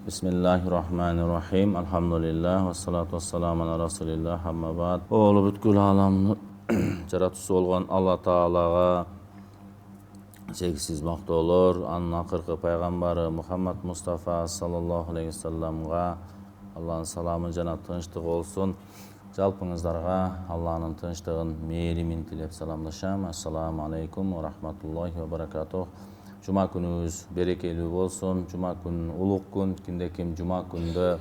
Bismillahirrahmanirrahim. Alhamdulillah. Wassalatu wassalamu ala rasulillah. Amma ba'd. Oğlu бүткүл аламны жаратуучу болгон Алла Таалага чексиз мактоолор, анын акыркы пайгамбары Мухаммад Мустафа саллаллаху алейхи вассаламга Алланын саламы жана тынчтыгы болсун. Жалпыңыздарга Алланын тынчтыгын, мээримин тилеп саламдашам. Ассаламу алейкум ва рахматуллахи ва баракатух. Жума күнүбүз берекелүү болсун. Жума күн улук күн. Кимде ким жума күндө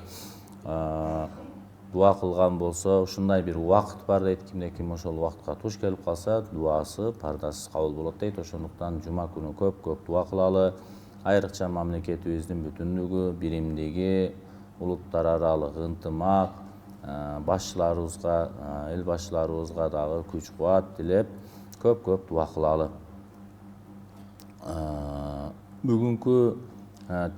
дуа кылган болсо, ушундай бир убакыт бар дейт. Кимде ким ошол убакытка туш келип калса, дуасы пардасыз кабыл болот дейт. Ошондуктан жума күнү көп дуа кылалы. Айрыкча мамлекетибиздин бүтүнлүгү, биримдиги, улуттар аралык ынтымак, башчыларыбызга, эл башчыларыбызга дагы күч кубат тилеп көп дуа кылалы. Бүгүнкү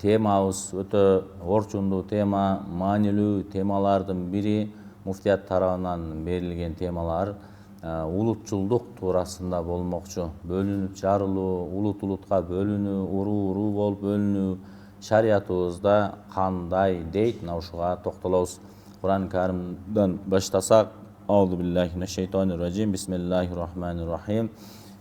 темабыз өтө орчундуу тема, маанилүү темалардын бири, муфтият тарабынан берилген темалар улутчулдук туурасында болмокчу. Бөлүнүп жарылуу, улутка бөлүнүү, уруу болуп бөлүнүү шариятыбызда кандай дейт, мына ушуга токтолобуз. Кур'ан Каримден баштасак, аузу биллахи минаш шайтанир ражим, бисмиллахир рахманир рахим.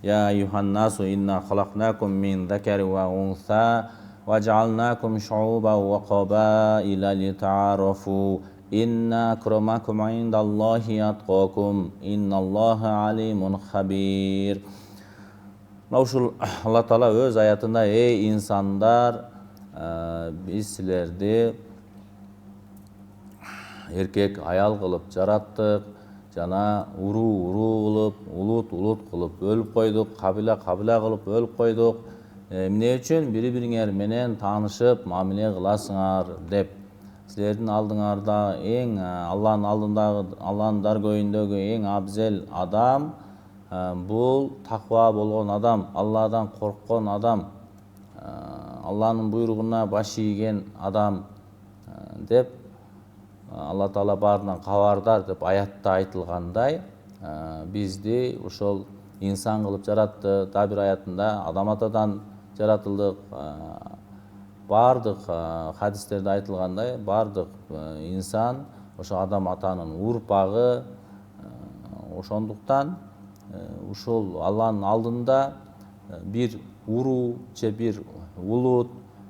يا أيها الناس إنا خلقناكم من ذكر وأنثى وجعلناكم شعوبا وقبائل لتعارفوا إن أكرمكم عند الله أتقاكم إن الله عليم خبير. Ушул Алла Таала өз аятында: "Эй инсандар, биз силерди эркек аял кылып жараттык, жана уруу кылып, улут кылып бөлүп койдук, кабила кылып бөлүп койдук. Эмне үчүн? Бири-бириңер менен таанышып, мамиле кыласыңар" деп. Силердин алдыңарда эң Алланын алдындагы, Алланын даргөйүндөгү эң абзел адам бул таква болгон адам, Алладан корккон адам, Алланын буйругуна баш ийген адам деп Алла Таала баарынан кабардар деп аятта айтылгандай, бизди ошол инсан кылып жаратты. Дагы бир аятында адам атадан жаратылдык. Бардык хадистерде айтылгандай, бардык инсан ошо адам атанын урпагы. Ошондуктан ушул Алланын алдында бир уруу же бир улут,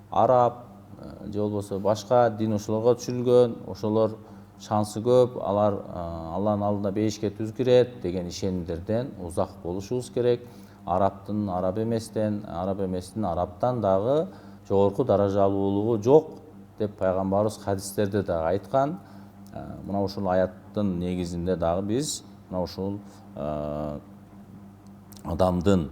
араб же болбосо башка дин ошолорго түшүрүлгөн, ошолор шансы көп, алар Алланын алдында бейишке түз кирет деген ишенимдерден узак болушубуз керек. Арабтын араб эместен, арабтан дагы жогорку даражалуулугу жок деп пайгамбарыбыз хадистерде дагы айткан. Мына ушул аяттын негизинде дагы биз мына ушул адамдын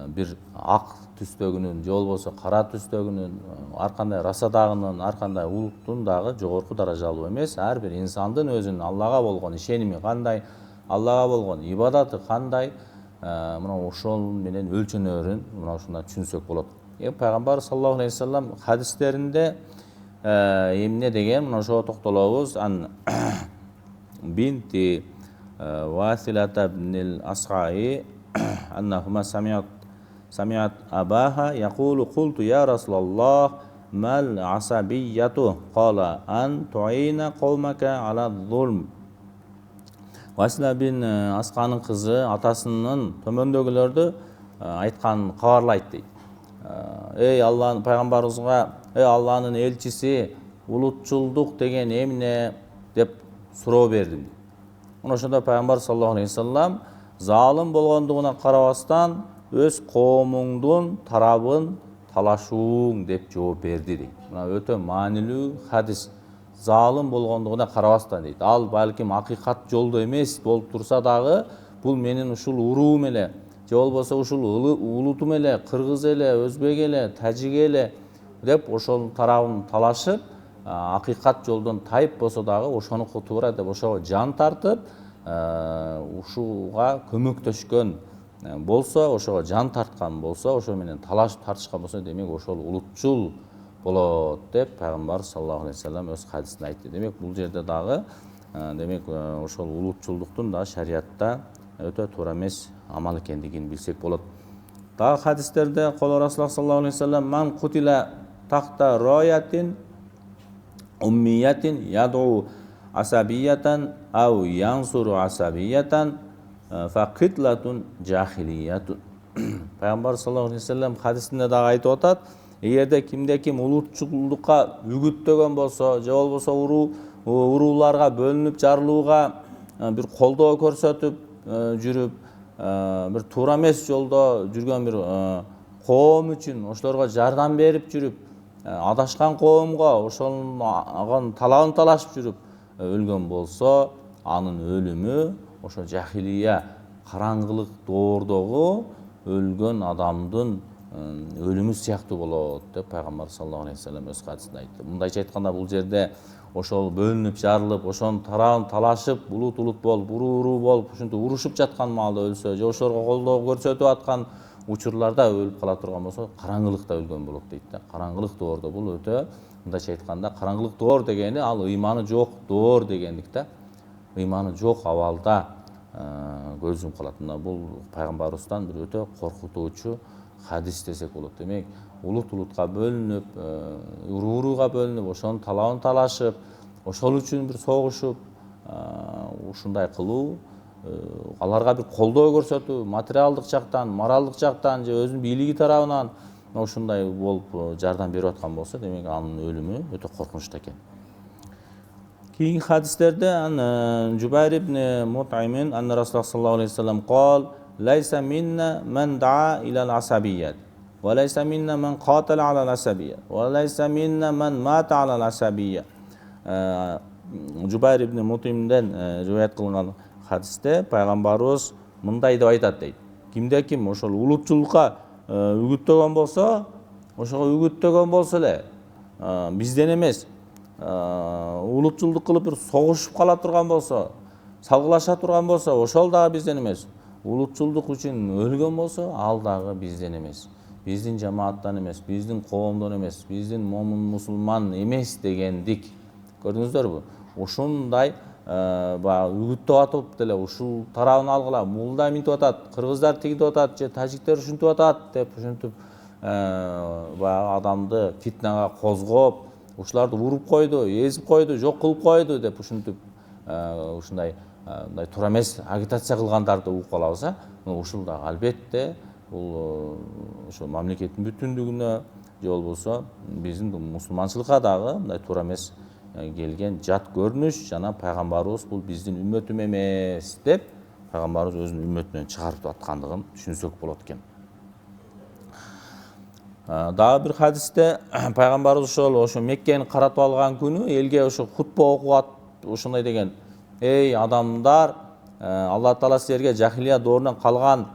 бир ак түстөгүнүн же болбосо кара түстөгүнүн, ар кандай расадагынын, ар кандай улуттун дагы жогорку даражалуу эмес, ар бир инсандын өзүнүн Аллага болгон ишеними кандай, Аллага болгон ибадаты кандай, мына ошол менен өлчөнөрүн мына ушундай түшүнсөк болот. Пайгамбар саллаллаху алейхи вассалам хадистеринде эмне деген, мына ошого токтолобуз. Ан бинти Василата ибнил Асгаи аннахума самиат абаха якулу култу я Расулаллах мал асабияту кала ан туина каумака ала зулм. Васила бин Асганын кызы атасынын төмөндөгүлөрдү айтканын кабарлайт дейт. Эй Алланын пайгамбарыбызга, эй Алланын элчиси, улутчулдук деген эмне деп суроо бердим. Ошондо пайгамбар саллаллаху алейхи вассалам залым болгондугуна карабастан өз коомуңдун тарабын талашууң деп жооп берди дейт. Мына өтө маанилүү хадис. Залым болгондугуна карабастан дейт. Ал балким акыйкат жолдо эмес болуп турса дагы, бул менин ушул уруум эле, же болбосо ушул улутум эле, кыргыз эле, өзбек эле, тажик эле деп ошол тарабын талашып, акыйкат жолдон тайып болсо дагы ошонуку туура деп ошого жан тартып, ушуга көмөктөшкөн болсо, ошого жан тарткан болсо, ошо менен талашып тартышкан болсо, демек ошол улутчул болот деп пайгамбар саллаллаху алейхи вассалам өз хадисинде айтты. Демек бул жерде дагы демек ошол улутчулдуктун да шариятта өтө туура эмес амал экендигин билсек болот. Дагы хадистерде Кол Расулуллах саллаллаху алейхи вассалам ман кутила тахта роятин уммиятин яду асабиятан ау янсуру асабиятан фақитлатун жахилиятун. Пайғамбар саллаллаху алейхи вассалам хадисінде дағы айтып атат, егерде кимде-ким улутчулдукка үгүттөгөн болсо, же болбосо урууларга бөлүнүп жарылууга бир колдоо көрсөтүп жүрүп, бир туура эмес жолдо жүргөн бир коом үчүн ошолорго жардам берип жүрүп, адашкан коомго ошонун талабын талашып жүрүп өлгөн болсо, анын өлүмү ошо жахилия, караңгылык доордогу өлгөн адамдын өлүмү сыяктуу болот деп пайгамбар саллаллаху алейхи вассалам өз хадисинде айтты. Мындайча айтканда, бул жерде ошол бөлүнүп жарылып, ошонун тарабын талашып, улут болуп, уруу болуп, ушинтип урушуп жаткан маалда өлсө, же ошолорго колдоо көрсөтүп аткан учурларда өлүп кала турган болсо, караңгылыкта өлгөн болот дейт да. Караңгылык доордо, бул өтө, мындайча айтканда, караңгылык доор дегени ал ыйманы жок доор дегендик да. Ыйманы жок абалда көз жумуп калат. Мына бул пайгамбарыбыздан бир өтө коркутуучу хадис десек болот. Демек, улутка бөлүнүп, урууга бөлүнүп, ошонун талабын талашып, ошол үчүн бир согушуп, ушундай кылуу, аларга бир колдоо көрсөтүү, материалдык жактан, моралдык жактан же өзүнүн бийлиги тарабынан ушундай болуп жардам берип аткан болсо, демек анын өлүмү өтө коркунучтуу экен. Кейинги хадистерде Жубайр ибн Мут'имин анна Расулуллах саллаллаху алейхи вассалам qol laysa minna man da'a ila al-asabiyyat wa laysa minna man qatala ala al-asabiyya wa laysa minna man mata ala al-asabiyya. Жубайр ибн Мут'имден риваят кылынган хадисте пайгамбарыбыз мындай деп айтат дейт. Кимде-ким ошол улутчулукка үгүттөгөн болсо, ошого үгүттөгөн болсо эле бизден эмес, улутчулдук кылып бир согушуп кала турган болсо, салгылаша турган болсо, ошол дагы бизден эмес. Улутчулдук үчүн өлгөн болсо, ал дагы бизден эмес. Биздин жамааттан эмес, биздин коомдон эмес, биздин момун мусулман эмес дегендик. Көрдүңүздөрбү? Ушундай үгүттөп атып деле ушул тарабын алгыла, мулда минтип атат, кыргыздар тигип атат, же тажиктер ушинтип атат деп ушинтип адамды фитнага козгоп, ушуларды уруп койду, эзип койду, жок кылып койду деп ушинтип ушундай туура эмес агитация кылгандарды угуп калабыз. Ушул да албетте бул ошо мамлекеттин бүтүндүгүнө же болбосо биздин мусулманчылыкка дагы мындай туура эмес келген жат көрүнүш, жана пайгамбарыбыз бул биздин үммөтүм эмес деп пайгамбарыбыз өзүнүн үммөтүнөн чыгарып аткандыгын түшүнсөк болот экен. Дагы бир хадисте пайгамбарыбыз ошо Меккени каратып алган күнү элге ошо хутба окуп ушундай деген: эй адамдар, Алла Таала силерге жахилия доорунан калган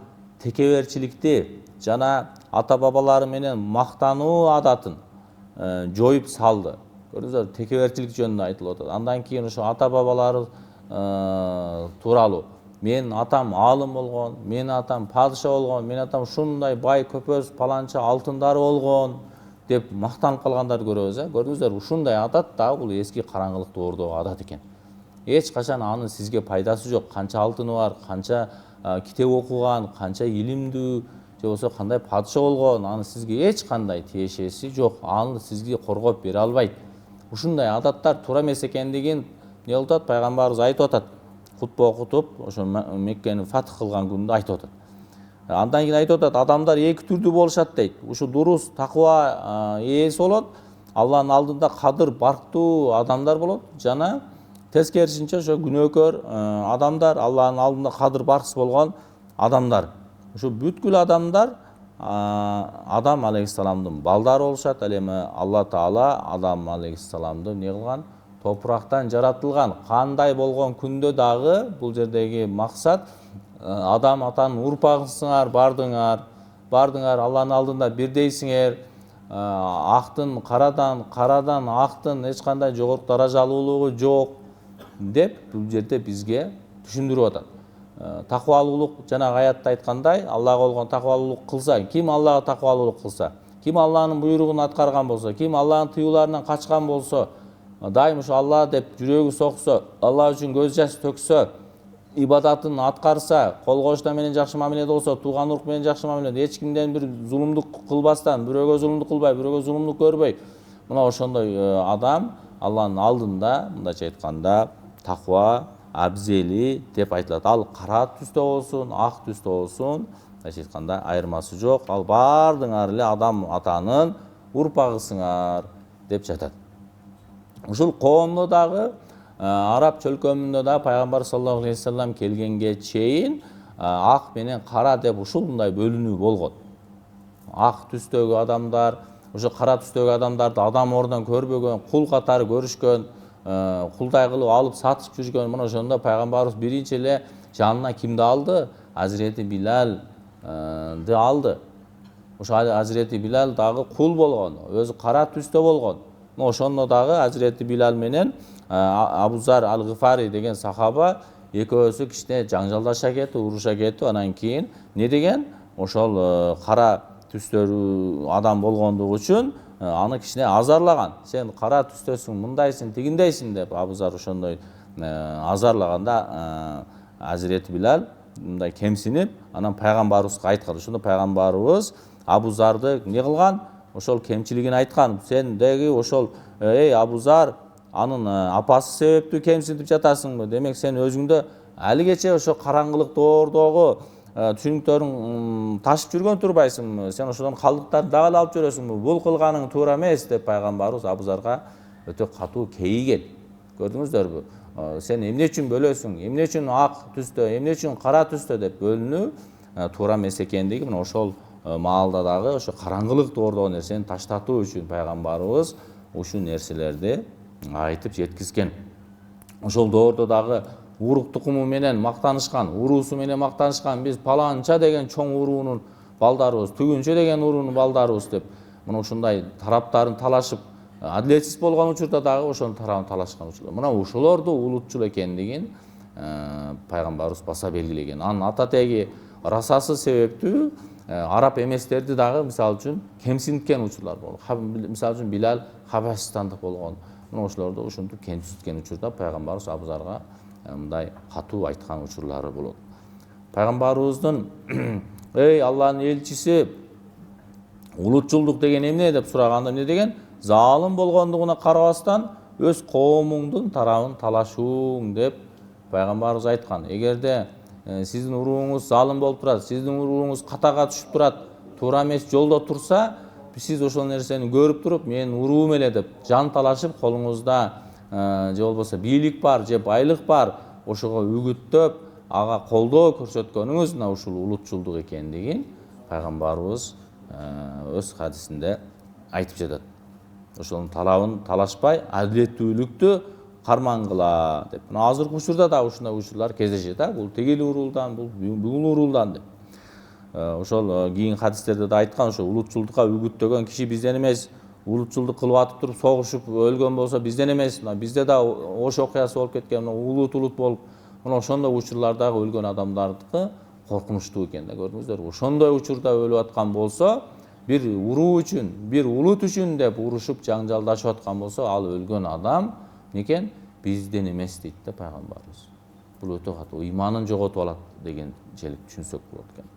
текеберчиликти жана ата бабалары менен мактануу адатын жоюп салды. Көрдүңүздөр, текеберчилик жөнүндө айтылып атат. Андан кийин ошо ата бабалары тууралуу: менин атам аалым болгон, менин атам падыша болгон, менин атам ушундай бай көпөз паланча алтындары болгон деп мактанып калгандарды көрөбүз. Көрдүңүздөр, ушундай адат да бул эски караңгылык доордогу адат экен. Эч качан анын сизге пайдасы жок. Канча алтыны бар, канча китеп окуган, канча илимдүү, же болбосо кандай падыша болгон, анын сизге эч кандай тиешеси жок. Аны сизге коргоп бере албайт. Ушундай адаттар туура эмес экендигин эмне кылып атат? Пайгамбарыбыз айтып атат. Хутба окутуп, ошо Меккени фатх кылган күндө айтып атат. Андан кийин айтып атат, адамдар эки түрдүү болушат дейт. Ушу дурус такыба ээси болот, Алланын алдында кадыр барктуу адамдар болот, жана тескерисинче ошо күнөөкөр адамдар, Алланын алдында кадыр барксыз болгон адамдар. Ушу бүткүл адамдар Адам алейхиссаламдын балдары болушат. Ал эми Алла Таала Адам алейхиссаламды эмне кылган? Топурактан жаратылган. Кандай болгон күндө дагы бул жердеги максат Адам атанын урпагысыңар, бардыңар Алланын алдында бирдейсиңер. Актын карадан, карадан актын эч кандай жогорку даражалуулугу жок деп бул жерде бизге түшүндүрүп атат. Такыбалуулук жанагы аятта айткандай, Аллага болгон такыбалуулук кылса, ким Аллага такыбалуулук кылса, ким Алланын буйругун аткарган болсо, ким Алланын тыюуларынан качкан болсо, дайым ушу Алла деп жүрөгү соксо, Алла үчүн көз жаш төксө, ибадатын аткарса, кол кошуна менен жакшы мамиледе болсо, тууган урук менен жакшы мамиледе, эч кимден бир зулумдук кылбастан, бирөөгө зулумдук кылбай, бирөөгө зулумдук көрбөй, мына ошондой адам Алланын алдында мындайча айтканда таква абзели деп айтылат. Ал кара түстө болсун, ак түстө болсун, мындайча айтканда айырмасы жок. Ал баардыгыңар эле адам атанын урпагысыңар деп жатат. Ушул коомдо дагы араб чөлкөмүндө да пайгамбар саллаллаху алейхи вассалам келгенге чейин ак менен кара деп ушундай бөлүнүү болгон. Ак түстөгү адамдар, ошо кара түстөгү адамдарды адам ордон көрбөгөн, кул катары көрүшкөн, кулдай кылып алып сатып жүргөн. Мына ошондо пайгамбарыбыз биринчи эле жанына кимди алды? Азирети Билалды алды. Ошо Азирети Билал дагы кул болгон, өзү кара түстө болгон. Ошондо дагы Азирети Билал менен Абузар ал-Гыфари деген сахаба экөөсү кичине жаңжалдаша кетип, уруша кетип, анан кийин не деген? Ошол кара түстөрү адам болгондугу үчүн аны кичине азарлаган. Сен кара түстөсүң, мындайсың, тигиндейсиң деп Абузар ошондой азарлаганда Азирети Билал мындай кемсинип, анан пайгамбарыбызга айткан. Ошондо пайгамбарыбыз Абузарды не кылган? Ошол кемчилигин айткан. Сен деги ошол эй Абузар, анын апасы себептүү кемсинтип жатасыңбы? Демек сен өзүңдө алигече ошо караңгылык доордогу түшүнүктөрүң ташып жүргөн турбайсыңбы? Сен ошодон калдыктарды дагы алып жүрөсүңбү? Бул кылганың туура эмес деп пайгамбарыбыз Абузарга өтө катуу кейиген. Көрдүңүздөрбү? Сен эмне үчүн бөлөсүң? Эмне үчүн ак түстө, эмне үчүн кара түстө деп бөлүнүү туура эмес экендиги мына ошол маалда дагы ошо караңгылык доордогу нерсени таштатуу үчүн пайгамбарыбыз ушул нерселерди айтып жеткизген. Ошол доордо дагы урук тукуму менен мактанышкан, уруусу менен мактанышкан. Биз паланча деген чоң уруунун балдарыбыз, түгүнчө деген уруунун балдарыбыз деп мына ушундай тараптарын талашып, адилетсиз болгон учурда дагы ошонун тарабын талашкан учурлар. Мына ошолорду улутчул экендигин пайгамбарыбыз баса белгилеген. Анын ата теги расасы себептүү араб эместерди дагы мисалы үчүн кемсинткен учурлар болгон. Мисалы үчүн Билал Хабашистандык болгон. Мына ошолорду ушинтип кемсинткен учурда пайгамбарыбыз Абузарга мындай катуу айткан учурлары болот. Пайгамбарыбыздын эй Алланын элчиси, улутчулдук деген эмне деп сураганда эмне деген? Залым болгондугуна карабастан өз коомуңдун тарабын талашууң деп пайгамбарыбыз айткан. Эгерде сиздин урууңуз залым болуп турат, сиздин урууңуз катага түшүп турат, туура эмес жолдо турса, сиз ошол нерсени көрүп туруп, менин уруум эле деп жан талашып, колуңузда же болбосо бийлик бар, же байлык бар, ошого үгүттөп, ага колдоо көрсөткөнүңүз мына ушул улутчулдук экендигин пайгамбарыбыз өз хадисинде айтып жатат. Ошонун талабын талашпай, адилеттүүлүктү кармангыла деп. Мына азыркы учурда да ушундай учурлар кездешет. Бул тигил уруулдан, бул уруулдан деп. Ошол кийин хадистерде да айткан, ошо улутчулдукка үгүттөгөн киши бизден эмес, улутчулдук кылып атып туруп согушуп өлгөн болсо бизден эмес. Мына бизде да Ош окуясы болуп кеткен, мына улут болуп, мына ошондой учурлардагы өлгөн адамдардыкы коркунучтуу экен да, көрдүңүздөрбү? Ошондой учурда өлүп аткан болсо, бир уруу үчүн, бир улут үчүн деп урушуп жаңжалдашып аткан болсо, ал өлгөн адам некен? Бизден эмес дейт да пайгамбарыбыз. Бул өтө катуу, ыйманын жоготуп алат дегенчелик түшүнсөк болот экен.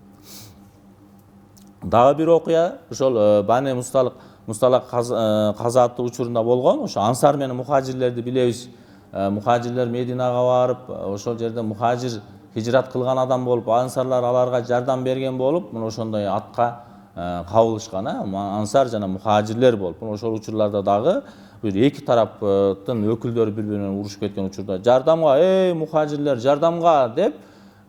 Дагы бир окуя ошол Бани Мусталак казаты учурунда болгон. Ошо ансар менен мухажирлерди билебиз. Мухажирлер Мединага барып, ошол жерде мухажир хижрат кылган адам болуп, ансарлар аларга жардам берген болуп, мына ошондой атка кабылышкан. Ансар жана мухажирлер болуп, мына ошол учурларда дагы бир эки тараптын өкүлдөрү бири-бири менен урушуп кеткен учурда жардамга, эй мухажирлер, жардамга деп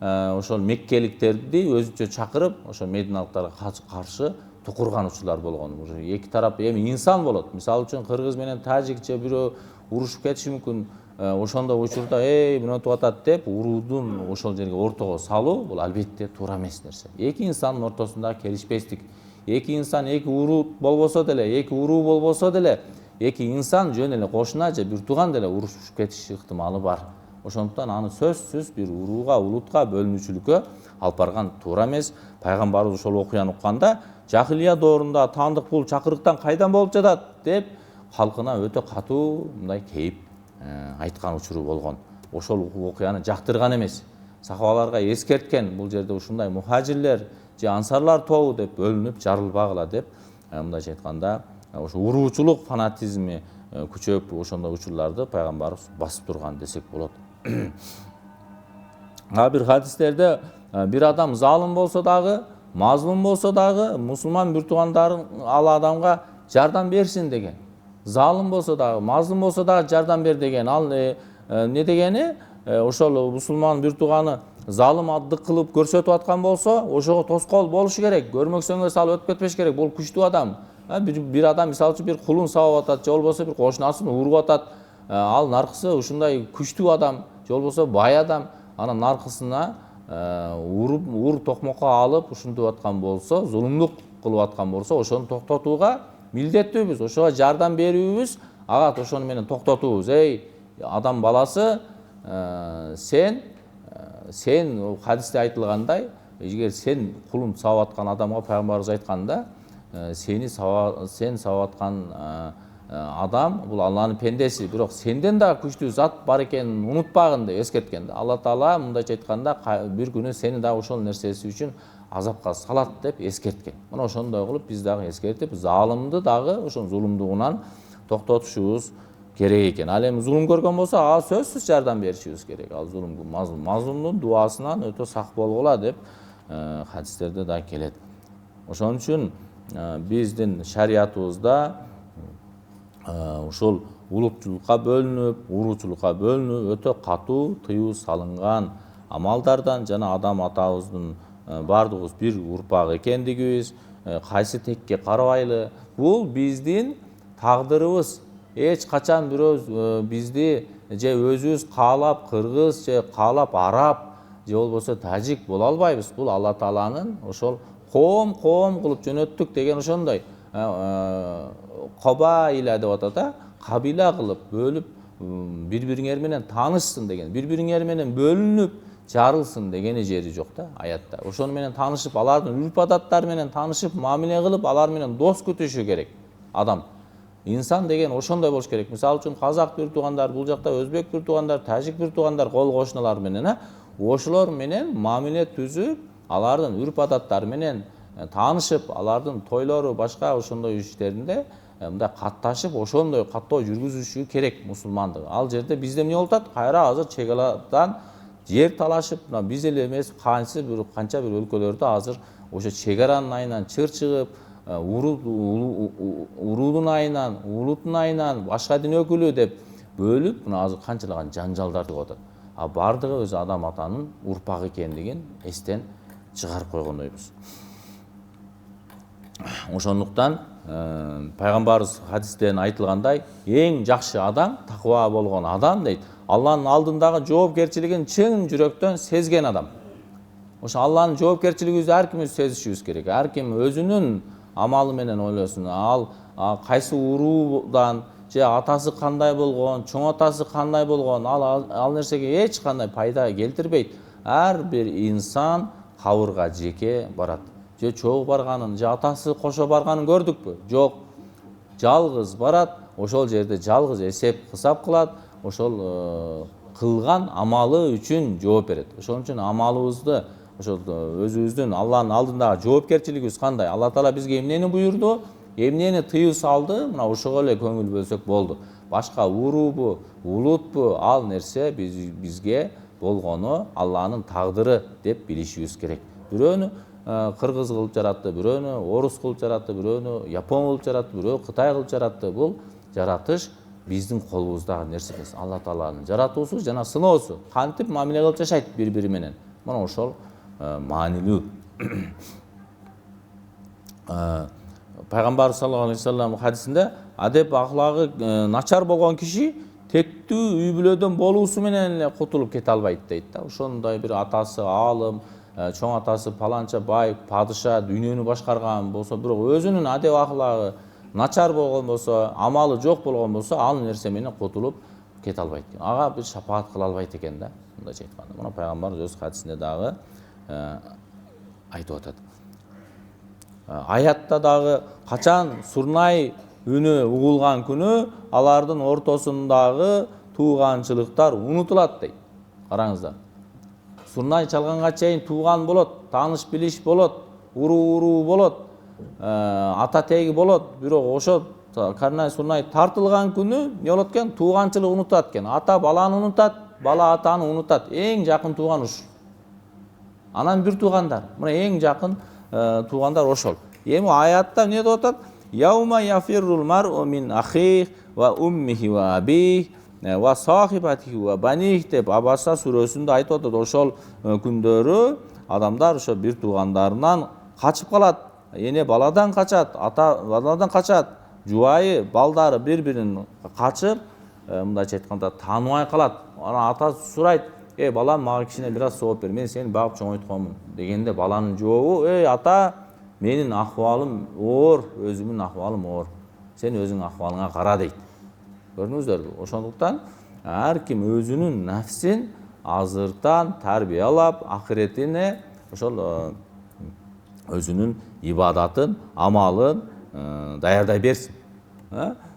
ошол меккеликтерди өзүнчө чакырып, ошо мединалыктарга каршы тукурган учурлар болгон. Уже эки тарап эми инсан болот. Мисалы үчүн кыргыз менен тажик же бирөө урушуп кетиши мүмкүн. Ошондой учурда эй мынтип атат деп уруудун ошол жерге ортого салуу бул албетте туура эмес нерсе. Эки инсандын ортосунда келишпестик. Эки инсан, эки уруу болбосо деле, эки уруу болбосо деле, эки инсан жөн эле кошуна же бир тууган деле урушуп кетиш ыктымалы бар. Ошондуктан аны сөзсүз бир урууга, улутка, бөлүнүүчүлүккө алып барган туура эмес. Пайгамбарыбыз ошол окуяны укканда, жахилия доорунда таандык бул чакырыктан кайдан болуп жатат деп халкына өтө катуу мындай кейип айткан учуру болгон. Ошол окуяны жактырган эмес. Сахабаларга эскерткен, бул жерде ушундай мухажирлер же ансарлар тобу деп бөлүнүп жарылбагыла деп мындайча айтканда ошо уруучулук фанатизми күчөп ошондой учурларды пайгамбарыбыз басып турган десек болот. Бир хадистерде бир адам залым болсо дагы, мазлум болсо дагы, мусулман бир туугандарын ал адамга жардам берсин деген. Залым болсо дагы, мазлум болсо дагы жардам бер деген. Ал не дегени? Ошол мусулман бир тууганы залымдык кылып көрсөтүп аткан болсо, ошого тоскоол болушу керек. Көрмөксөңгө салып өтүп кетпеш керек. Бул күчтүү адам. Бир адам мисалы үчүн бир кулун сабап атат, же болбосо бир кошунасын уруп атат. Ал наркысы ушундай күчтүү адам, же болбосо бай адам, анан наркысына ур токмокко алып ушинтип аткан болсо, зулумдук кылып аткан болсо, ошону токтотууга милдеттүүбүз. Ошого жардам берүүбүз, ага ошону менен токтотуубуз. Эй, адам баласы, сен хадисте айтылгандай, эгер сен кулун сабап аткан адамга пайгамбарыбыз айтканда, сен сабап аткан адам бул Алланын пендеси, бирок сенден да күчтүү зат бар экенин унутпагын деп эскерткен. Алла Таала мындайча айтканда бир күнү сени да ошол нерсеси үчүн азапка салат деп эскерткен. Мына ошондой кылып биз дагы эскертип, залымды дагы ошон зулумдугунан токтотушубуз керек экен. Ал эми зулум көргөн болсо, ага сөзсүз жардам беришибиз керек. Ал мазлумдун дуасынан өтө сак болгула деп хадистерде да келет. Ошон үчүн биздин шариятыбызда ушул улутчулукка бөлүнүп, уруучулукка бөлүнүп өтө катуу тыюу салынган амалдардан жана адам атабыздын бардыгыбыз бир урпак экендигибиз, кайсы текке карабайлы, бул биздин тагдырыбыз. Эч качан бирөө бизди же өзүбүз каалап кыргыз, же каалап араб, же болбосо тажик боло албайбыз. Бул Алла Тааланын ошол коом кылып жөнөттүк деген ошондой кабайла деп атат, кабила кылып бөлүп бири-бириңер менен таанышсын деген, бири-бириңер менен бөлүнүп жарылсын дегени жери жок да аятта. Ошону менен таанышып, алардын үрп адаттары менен таанышып, мамиле кылып, алар менен дос күтүшү керек адам. Инсан деген ошондой болуш керек. Мисалы үчүн казак бир туугандар, бул жакта өзбек бир туугандар, тажик бир туугандар, кол кошуналар менен, ошолор менен мамиле түзүп, алардын үрп адаттары менен таанышып, алардын тойлору, башка ошондой иштеринде мындай катташып, ошондой каттоо жүргүзүшү керек мусулмандык. Ал жерде бизде эмне болуп атат? Кайра азыр чегарадан жер талашып, биз эле эмес, канча бир өлкөлөрдө азыр ошо чегаранын айынан чыр чыгып, урудун айынан, улуттун айынан башка дин өкүлү деп бөлүп, мына азыр канчалаган жанжалдар чыгып атат. Бардыгы өзү адам атанын урпак экендигин эстен чыгарып койгондойбуз. Ошондуктан пайгамбарыбыз хадистен айтылгандай, эң жакшы адам таква болгон адам дейт. Алланын алдындагы жоопкерчилигин чын жүрөктөн сезген адам. Ошо Алланын жоопкерчилигибизди ар кимибиз сезишибиз керек. Ар ким өзүнүн амалы менен ойлосун. Ал кайсы уруудан, же атасы кандай болгон, чоң атасы кандай болгон, ал нерсеге эч кандай пайда келтирбейт. Ар бир инсан кабырга жеке барат. Же чогуу барганын, же атасы кошо барганын көрдүкпү? Жок. Жалгыз барат, ошол жерде жалгыз эсеп кысап кылат, ошол кылган амалы үчүн жооп берет. Ошон үчүн амалыбызды, ошол өзүбүздүн Алланын алдындагы жоопкерчилигибиз кандай? Алла Таала бизге эмнени буйрду, эмнени тыюу салды, мына ошого эле көңүл бөлсөк болду. Башка уруубу, улутпу, ал нерсе бизге болгону Алланын тагдыры деп билишибиз керек. Бирөөнү кыргыз кылып жаратты, бирөөнү орус кылып жаратты, бирөөнү япон кылып жаратты, бирөө Кытай кылып жаратты. Бул жаратыш биздин колубуздагы нерсе эмес. Алла Тааланын жаратуусу жана сыноосу. Кантип мамиле кылып жашайт бири-бири менен. Мына ошол маанилүү. Пайгамбар саллаллаху алейхи ва саллям хадисинде адеп ахлагы начар болгон киши тектүү үй бүлөдөн болуусу менен эле кутулуп кете албайт дейт да. Ошондой бир атасы аалым, чоң атасы паланча бай, падыша, дүйнөнү башкарган болсо, бирок өзүнүн адеп ахлагы начар болгон болсо, амалы жок болгон болсо, ал нерсе менен кутулуп кете албайт экен. Ага бир шафаат кыла албайт экен да, мындайча айтканда. Мына пайгамбар өз хадисинде дагы айтып атат. Аятта дагы качан сурнай үнү угулган күнү алардын ортосундагы тууганчылыктар унутулат дейт. Караңыздар. Сурнай чалганга чейин тууган болот, тааныш билиш болот, уруу болот, ата теги болот, бирок ошо Карнай Сурнай тартылган күнү эмне болот экен? Тууганчылык унутат экен. Ата баланы унутат, бала атаны унутат. Эң жакын тууган ушу. Анан бир туугандар. Мына эң жакын туугандар ошол. Эми аятта эмне деп атат? Яума яфиррул мар'у мин ахих ва уммихи ва абих ва сахибатихи ва баних деп Абаса сүрөсүндө айтып атат. Ошол күндөрү адамдар ошо бир туугандарынан качып калат. Эне баладан качат, ата баладан качат. Жубайы, балдары бир-бирин качып, мындайча айтканда тааныбай калат. Ана ата сурайт: балам, мага кичине бир аз сооп бер, мен сени багып чоңойтконмун дегенде баланын жообу: ата, менин акыбалым оор, өзүмдүн акыбалым оор. Сен өзүңүн акыбалыңа кара дейт. Көрдүңүздөрбү? Ошондуктан ар ким өзүнүн нафсин азыртан тарбиялап, акыретине ошол өзүнүн ибадатын, амалын даярдай берсин.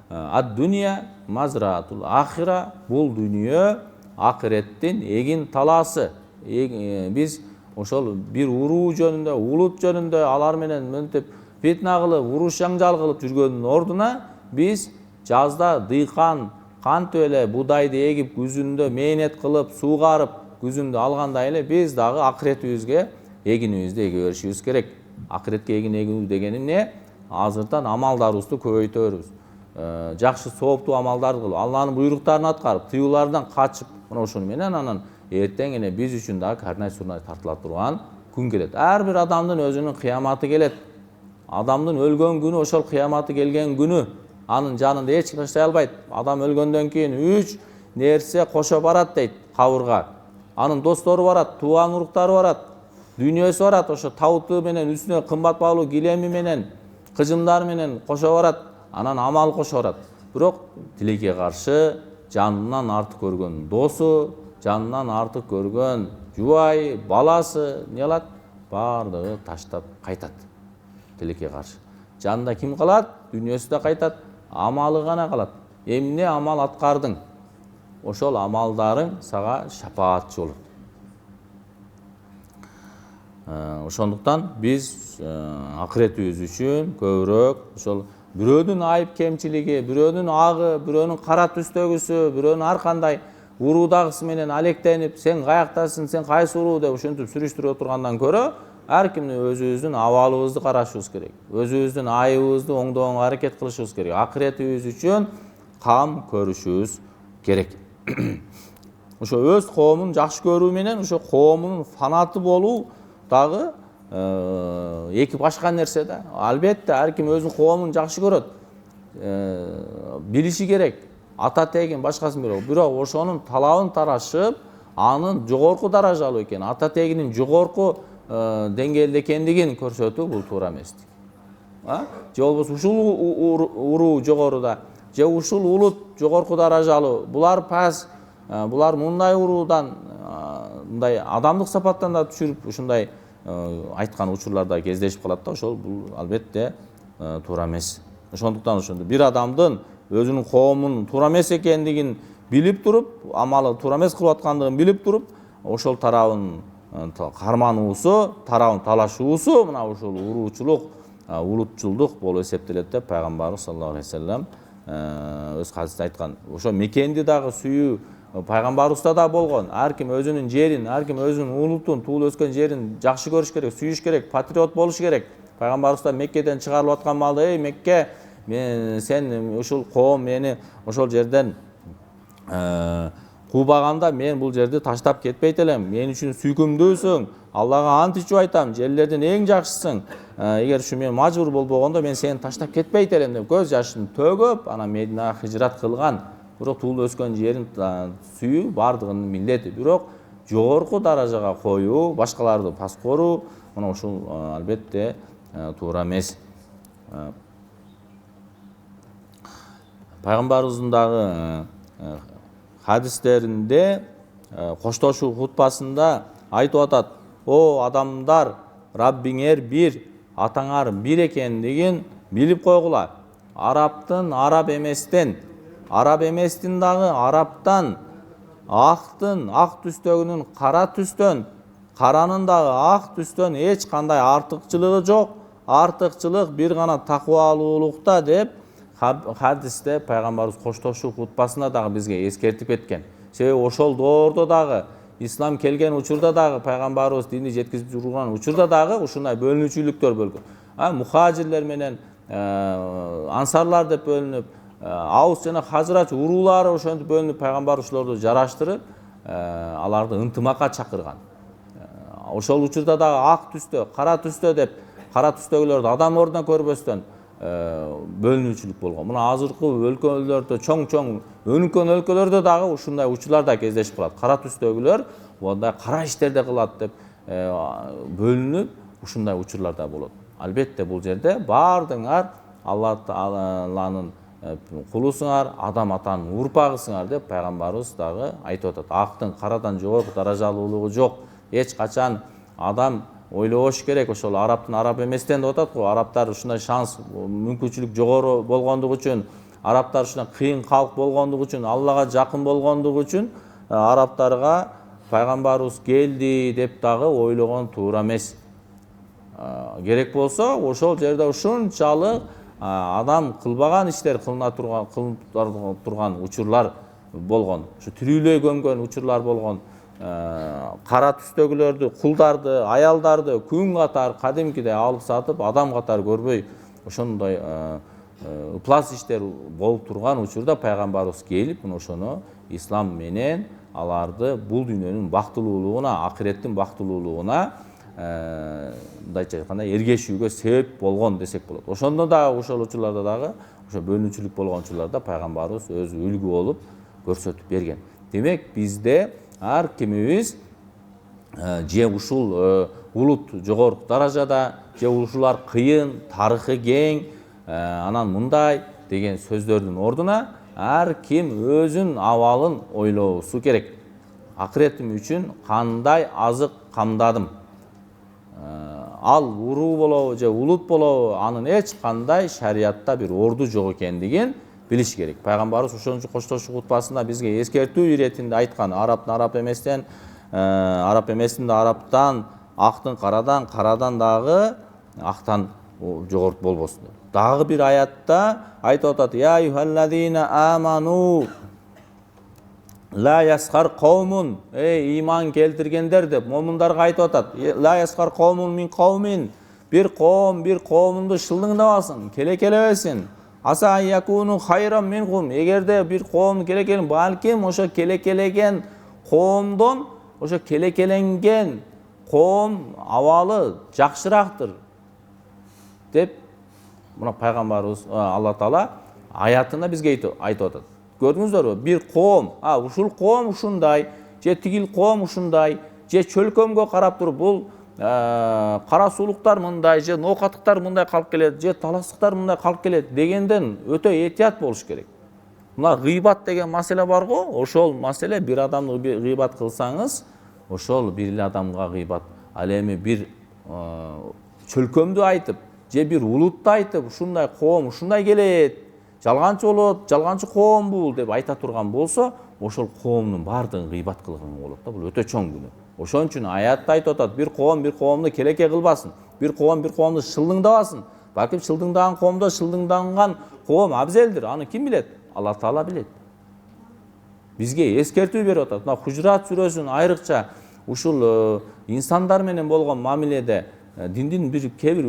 Ад дуния мазраатул ахира, бул дүнүйө акыреттин эгин талаасы. Биз ошол бир уруу жөнүндө, улут жөнүндө алар менен мынтип фитна кылып, уруш жаңжал кылып жүргөндүн ордуна биз жазда дыйкан кантип эле будайды эгип, күзүндө мээнет кылып, суугарып, күзүндө алгандай эле биз дагы акыретибизге эгинибизди эге беришибиз керек. Акыретке эгин эгүү дегени эмне? Азыртан амалдарыбызды көбөйтөбүз. Жакшы сооптуу амалдарды кылып, Алланын буйруктарын аткарып, тыюулардан качып, мына ошону менен анан эртең эле биз үчүн дагы карнай сурнай тартыла турган күн келет. Ар бир адамдын өзүнүн кыяматы келет. Адамдын өлгөн күнү ошол кыяматы келген күнү. Анын жанында эч ким таштай албайт. Адам өлгөндөн кийин 3 нерсе кошо барат дейт кабырга. Анын достору барат, тууган уруктары барат, дүйнөсү барат, ошо табыты менен, үстүнө кымбат баалуу килеми менен, кыжымдар менен кошо барат, анан амал кошо барат. Бирок тилекке каршы жанынан артык көргөн досу, жанынан артык көргөн жубайы, баласы эмне кылат? Бардыгы таштап кайтат. Тилекке каршы. Жанында ким калат? Дүйнөсү да кайтат, амалы гана калат. Эмне амал аткардың? Ошол амалдарың сага шапаатчы болот. Ошондуктан биз акыретибиз үчүн көбүрөөк ошол бирөөнүн айып кемчилиги, бирөөнүн агы, бирөөнүн кара түстөгүсү, бирөөнүн ар кандай уруудагысы менен алектенип, сен каяктасың, сен кайсы уруу деп ошентип сүрүштүрүп отургандан көрө, ар кимдин өзүбүздүн абалыбызды карашыбыз керек. Өзүбүздүн айыбыбызды оңдоого аракет кылышыбыз керек. Акыретибиз үчүн кам көрүшүбүз керек. Ошо өз коомун жакшы көрүү менен ошо коомунун фанаты болуу дагы эки башка нерсе да. Албетте ар ким өзүнүн коомун жакшы көрөт. Билиши керек. Ата тегин башкасын бирок ошонун талабын тарашып, анын жогорку даражалуу экен, ата тегинин жогорку деңгээлде экендигин көрсөтүү бул туура эмес. Же болбосо ушул уруу жогоруда, же ушул улут жогорку даражалуу, булар пас, булар мындай уруудан, мындай адамдык сапаттан да түшүрүп ушундай айткан учурларда кездешип калат да. Ошол бул албетте туура эмес. Ошондуктан ошондо бир адамдын өзүнүн коомунун туура эмес экендигин билип туруп, амалы туура эмес кылып аткандыгын билип туруп, ошол тарабын кармануусу, тарабын талашуусу мына ушул уруучулук, улутчулдук болуп эсептелет деп пайгамбарыбыз саллаллаху алейхи вассалам өз хадисте айткан. Ошо мекенди дагы сүйүү пайгамбарыбызда да болгон. Ар ким өзүнүн жерин, ар ким өзүнүн улутун, туулуп өскөн жерин жакшы көрүш керек, сүйүш керек, патриот болуш керек. Пайгамбарыбыз да Меккеден чыгарылып аткан маалда: "Эй Мекке, сен ушул коом мени ошол жерден куубаганда мен бул жерди таштап кетпейт элем. Мен үчүн сүйкүмдүүсүң. Аллага ант ичип айтам, жерлерден эң жакшысың. Эгер ушу мен мажбур болбогондо мен сени таштап кетпейт элем" деп көз жашын төгүп, анан Мединага хижрат кылган. Бирок туулуп өскөн жерин сүйүү бардыгынын милдети. Бирок жогорку даражага коюу, башкаларды паскоруу, мына ушул албетте туура эмес. Пайгамбарыбыздын дагы хадистеринде коштошуу хутбасында айтып атат: "О адамдар, Раббиңер бир, атаңар бир экендигин билип койгула. Арабтын араб эместен, араб эместин дагы арабтан, актын ак түстөгүнүн кара түстөн, каранын дагы ак түстөн эч кандай артыкчылыгы жок. Артыкчылык бир гана такыбалуулукта" деп Хадисте пайгамбарыбыз коштошуу хутбасында дагы бизге эскертип кеткен. Себеби ошол доордо дагы ислам келген учурда дагы пайгамбарыбыз дини жеткизип жүргөн учурда дагы ушундай бөлүнүүчүлүктөр болгон. Мухажирлер менен ансарлар деп бөлүнүп, Аус жана Хазрач уруулары ошентип бөлүнүп пайгамбар ушулорду жараштырып, аларды ынтымакка чакырган. Ошол учурда дагы ак түстө, кара түстө деп, кара түстөгүлөрдү адам ордуна көрбөстөн бөлүнүүчүлүк болгон. Мына азыркы өлкөлөрдө, чоң өнүккөн өлкөлөрдө дагы ушундай учурлар да кездешип калат. Кара түстөгүлөр мындай кара иштерди кылат деп бөлүнүп, ушундай учурлар да болот. Албетте бул жерде баардыгыңар Алла Тааланын кулусуңар, адам атанын урпагысыңар деп пайгамбарыбыз дагы айтып атат. Актын карадан жогорку даражалуулугу жок. Эч качан адам ойлобош керек. Ошол араптын араб эместен деп атат го. Арабтар ушундай шанс, мүмкүнчүлүк жогору болгондугу үчүн, арабтар ушундай кыйын калк болгондугу үчүн, Аллага жакын болгондугу үчүн арабтарга пайгамбарыбыз келди деп дагы ойлогон туура эмес. Керек болсо ошол жерде ушунчалык адам кылбаган иштер кылып турган учурлар болгон. Ушу тирүүлөй көмгөн учурлар болгон. Кара түстөгүлөрдү, кулдарды, аялдарды күн катар кадимкидей алып сатып, адам катар көрбөй ошондой ыплас иштер болуп турган учурда пайгамбарыбыз келип, ошону ислам менен аларды бул дүйнөнүн бактылуулугуна, акыреттин бактылуулугуна мындайча айтканда эргешүүгө себеп болгон десек болот. Ошондо дагы ошол учурларда дагы ошо бөлүнүүчүлүк болгон учурларда пайгамбарыбыз өзү үлгү болуп көрсөтүп берген. Демек бизде ар кимибиз же ушул улут жогорку даражада, же ушулар кыйын, тарыхы кең, анан мындай деген сөздөрдүн ордуна ар ким өзүнүн абалын ойлоосу керек. Акыретим үчүн кандай азык камдадым? Ал уруу болобу же улут болобу, анын эч кандай шариятта бир орду жок экендигин билиш керек. Пайгамбарыбыз ошончо коштошуу хутбасында бизге эскертүү иретинде айткан. Араптын араб эместен, араб эместин да араптан, актын карадан, карадан дагы актан жогорку болбосун. Дагы бир аятта айтып атат: "Я юхаллазина аману ла ясхар каумун", иман келтиргендер деп момундарга айтып атат. "Ла ясхар каумун мин каумин", бир коомунду шылдыңдабасын, келекелебесин. "Аса якуну хайран минхум", эгерде бир коом келекелен, балким ошо келекелеген коомдон, ошо келекеленген коом абалы жакшырактыр деп мына пайгамбарыбыз Алла Таала аятында бизге айтып атат. Көрдүңүздөрбү? Бир коом, ушул коом ушундай, же тигил коом ушундай, же чөлкөмгө карап туруп бул кара суулуктар мындай, же ноокаттыктар мындай калып келет, же таластыктар мындай калып келет дегенден өтө этият болуш керек. Мына гыйбат деген маселе бар го, ошол маселе бир адамды гыйбат кылсаңыз, ошол бир эле адамга гыйбат. Ал эми бир чөлкөмдү айтып, же бир улутты айтып, ушундай коом ушундай келет, жалганчы болот, жалганчы коом бул деп айта турган болсо, ошол коомдун баардыгын гыйбат кылган болот да. Бул өтө чоң күнөө. Ошон үчүн аятта айтып атат: бир коомду келеке кылбасын, бир коомду шылдыңдабасын. Балким шылдыңдаган коомдо шылдыңданган коом абзелдир. Аны ким билет? Алла Таала билет. Бизге эскертүү берип атат. Мына Хужурат сүрөсүн айрыкча ушул инсандар менен болгон мамиледе, диндин бир кээ-бир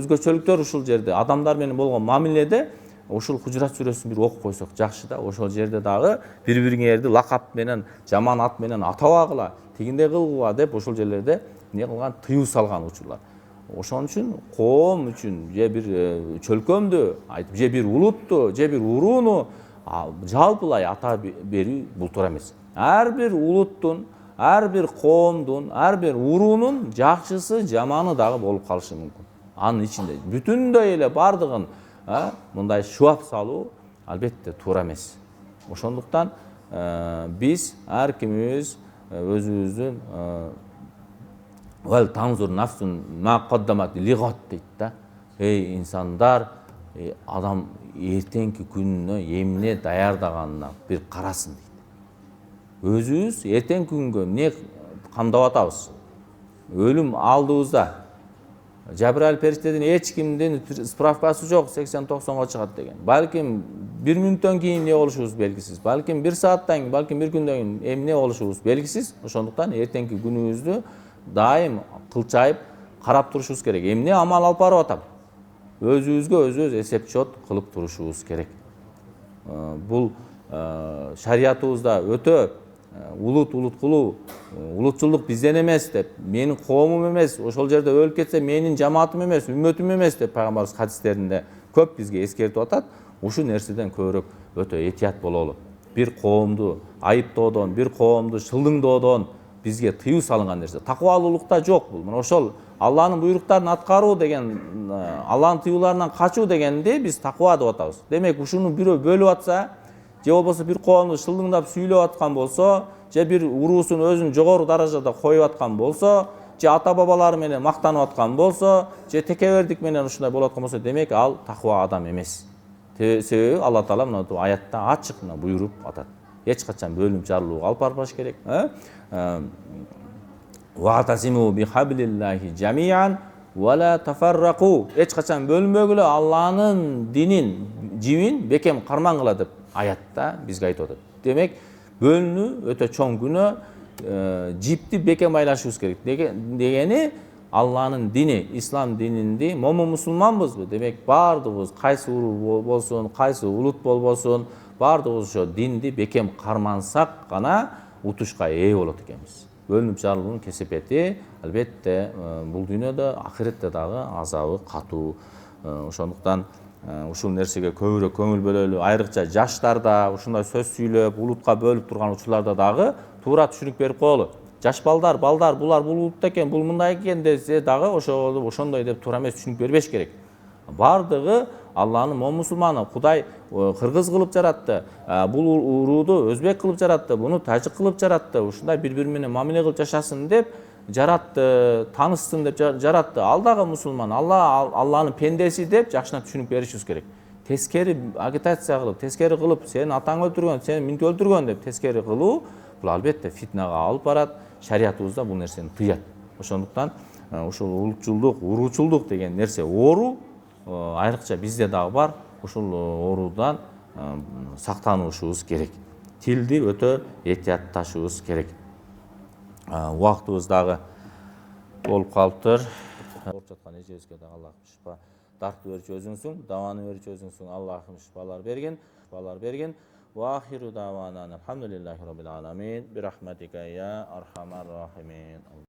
өзгөчөлүктөр ушул жерде, адамдар менен болгон мамиледе ошол Хужурат сүрөсүн бир окуп койсок жакшы да. Ошол жерде дагы бири-бириңерди лакап менен, жаман ат менен атабагыла, тигиндей кылгыла деп ошол жерлерде эмне кылган, тыюу салган учурлар. Ошон үчүн коом үчүн же бир чөлкөмдү айтып, же бир улутту, же бир урууну жалпылай ата берүү бул туура эмес. Ар бир улуттун, ар бир коомдун, ар бир уруунун жакшысы, жаманы дагы болуп калышы мүмкүн. Анын ичинде бүтүндөй эле бардыгын мындай шубап салуу албетте туура эмес. Ошондуктан биз ар кимибиз өзүбүздүн вал танзур нафсун ма каддамат лигат дейт да. Инсандар, адам эртеңки күнүнө эмне даярдаганына бир карасын дейт. Өзүбүз эртеңки күнгө эмне камдап атабыз? Өлүм алдыбызда. Жабраил периштеден эч кимдин справкасы жок, 80-90 чыгат деген. Балким 1 мүнөттөн кийин эмне болушубуз белгисиз. Балким 1 сааттан кийин, балким 1 күндөн кийин эмне болушубуз белгисиз. Ошондуктан эртеңки күнүбүздү дайым кылчайып карап турушубуз керек. Эмне амал алып барып атам? Өзүбүзгө өзүбүз эсеп чот кылып турушубуз керек. Бул шариятыбызда өтө улут кылуу, улутчулдук бизден эмес деп, менин коомум эмес, ошол жерде өлүп кетсе менин жамаатым эмес, үммөтүм эмес деп пайгамбарыбыз хадистеринде көп бизге эскертип атат. Ушул нерседен көбүрөөк өтө этият бололу. Бир коомду айыптоодон, бир коомду шылдыңдоодон бизге тыюу салынган нерсе. Такыбалуулукта жок бул. Мына ошол Алланын буйруктарын аткаруу деген, Алланын тыюуларынан качуу дегенди биз такыба деп атабыз. Демек ушуну бирөө бөлүп атса, же болбосо бир коомду шылдыңдап сүйлөп аткан болсо, же бир уруусун өзүн жогору даражада коюп аткан болсо, же ата бабалары менен мактанып аткан болсо, же текебердик менен ушундай болуп аткан болсо, демек ал такыба адам эмес. Себеби Алла Таала мына аятта ачык буйруп атат. Эч качан бөлүнүп жарылууга алып барбаш керек. Вa'тасиму бихаблиллахи жамиан ва ла тафаррaqu. Эч качан бөлүнбөгүлө, Алланын динин, жибин бекем кармангыла деп аятта бизге айтып атат. Демек, бөлүнүү өтө чоң күнөө, жипти бекем байлашыбыз керек. Дегени Алланын дини, ислам дининди, момун мусулманбызбы? Демек, бардыгыбыз кайсы уруу болсун, кайсы улут болбосун, бардыгыбыз ошо динди бекем кармансак гана утушка ээ болот экенбиз. Бөлүнүп жарылуунун кесепети албетте бул дүйнөдө, ахиретте дагы азабы катуу. Ошондуктан ушул нерсеге көбүрөөк көңүл бөлөлү. Айрыкча жаштарда ушундай сөз сүйлөп, улутка бөлүп турган учурларда дагы туура түшүнүк берип коелу. Жаш балдар, булар бул улутта экен, бул мындай экен десе дагы ошондой деп туура эмес түшүнүк бербеш керек. Бардыгы Алланын момун мусулманы, Кудай кыргыз кылып жаратты, бул урууду өзбек кылып жаратты, буну тажик кылып жаратты, ушундай бири-бири менен мамиле кылып жашасын деп жаратты, таанышсын деп жаратты. Ал дагы мусулман, Алланын пендеси деп жакшына түшүнүк беришибиз керек. Тескери агитация кылып, тескери кылып, сени атаң өлтүргөн, сени минт өлтүргөн деп тескери кылуу, бул албетте фитнага алып барат. Шариятыбызда бул нерсени тыят. Ошондуктан ушул улутчулдук, уруучулдук деген нерсе оору айрыкча бизде дагы бар. Ушул оорудан сактанышыбыз керек. Тилди өтө этиятташыбыз керек. Убактыбыз дагы болуп калыптыр. Ооруп жаткан эжебизге дагы Аллах шифа тартып берүүчү өзүңсүң, даваны берүүчү өзүңсүң. Аллахым шифалар берген. Ва ахиру давана алхамдулиллахи rabbil alamin. Bi rahmatika ya arhamar rahimin.